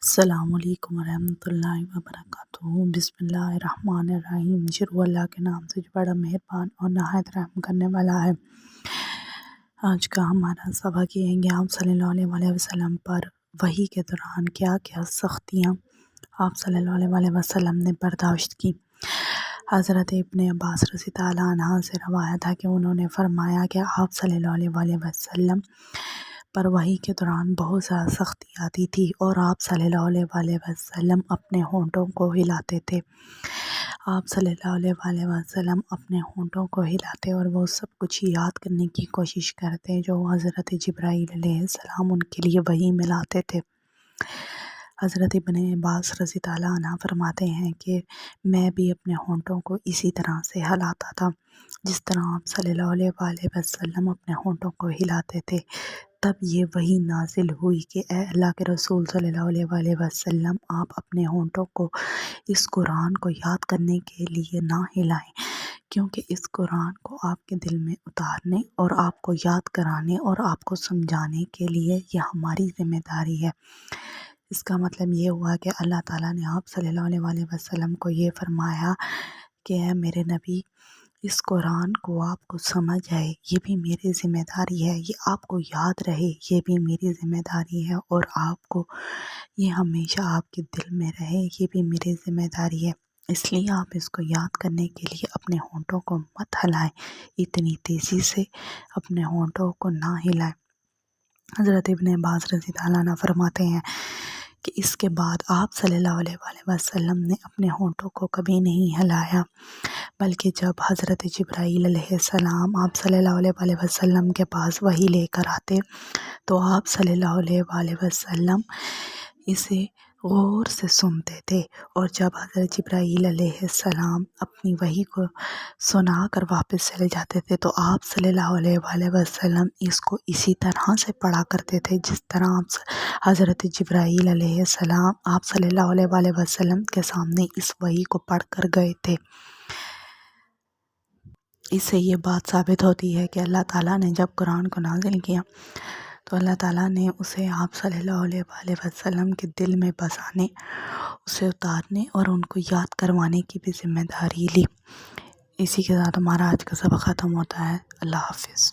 السلام علیکم ورحمۃ اللہ وبرکاتہ۔ بسم اللہ الرحمن الرحیم۔ شروع اللہ کے نام سے جو بڑا مہربان اور نہایت رحم کرنے والا ہے۔ آج کا ہمارا سبق یہ ہے کہ آپ صلی اللہ علیہ وسلم پر وحی کے دوران کیا کیا سختیاں آپ صلی اللہ علیہ وسلم نے برداشت کی۔ حضرت ابن عباس رضی اللہ عنہ سے روایت ہے کہ انہوں نے فرمایا کہ آپ صلی اللہ علیہ وسلم پر وحی کے دوران بہت زیادہ سختی آتی تھی اور آپ صلی اللہ علیہ وسلم اپنے ہونٹوں کو ہلاتے تھے۔ آپ صلی اللہ علیہ وسلم اپنے ہونٹوں کو ہلاتے اور وہ سب کچھ یاد کرنے کی کوشش کرتے جو حضرت جبرائیل علیہ السلام ان کے لیے وحی میں لاتے تھے۔ حضرت ابن عباس رضی اللہ عنہ فرماتے ہیں کہ میں بھی اپنے ہونٹوں کو اسی طرح سے ہلاتا تھا جس طرح آپ صلی اللہ علیہ وسلم اپنے ہونٹوں کو ہلاتے تھے۔ تب یہ وحی نازل ہوئی کہ اے اللہ کے رسول صلی اللہ علیہ وسلم، آپ اپنے ہونٹوں کو اس قرآن کو یاد کرنے کے لیے نہ ہلائیں، کیونکہ اس قرآن کو آپ کے دل میں اتارنے اور آپ کو یاد کرانے اور آپ کو سمجھانے کے لیے یہ ہماری ذمہ داری ہے۔ اس کا مطلب یہ ہوا کہ اللہ تعالیٰ نے آپ صلی اللہ علیہ وسلم کو یہ فرمایا کہ اے میرے نبی، اس قرآن کو آپ کو سمجھ آئے یہ بھی میری ذمہ داری ہے، یہ آپ کو یاد رہے یہ بھی میری ذمہ داری ہے، اور آپ کو یہ ہمیشہ آپ کے دل میں رہے یہ بھی میری ذمہ داری ہے۔ اس لیے آپ اس کو یاد کرنے کے لیے اپنے ہونٹوں کو مت ہلائیں، اتنی تیزی سے اپنے ہونٹوں کو نہ ہلائیں۔ حضرت ابن عباس رضی اللہ عنہ فرماتے ہیں کہ اس کے بعد آپ صلی اللہ علیہ وسلم نے اپنے ہونٹوں کو کبھی نہیں ہلایا، بلکہ جب حضرت جبرائیل علیہ السلام آپ صلی اللہ علیہ وسلم کے پاس وحی لے کر آتے تو آپ صلی اللہ علیہ وسلم اسے غور سے سنتے تھے، اور جب حضرت جبرائیل علیہ السلام اپنی وحی کو سنا کر واپس چلے جاتے تھے تو آپ صلی اللہ علیہ وسلم اس کو اسی طرح سے پڑھا کرتے تھے جس طرح حضرت جبرائیل علیہ السلام آپ صلی اللہ علیہ وسلم کے سامنے اس وحی کو پڑھ کر گئے تھے۔ اس سے یہ بات ثابت ہوتی ہے کہ اللہ تعالیٰ نے جب قرآن کو نازل کیا تو اللہ تعالیٰ نے اسے آپ صلی اللہ علیہ وسلم کے دل میں بسانے، اسے اتارنے اور ان کو یاد کروانے کی بھی ذمہ داری لی۔ اسی کے ساتھ ہمارا آج کا سبق ختم ہوتا ہے۔ اللہ حافظ۔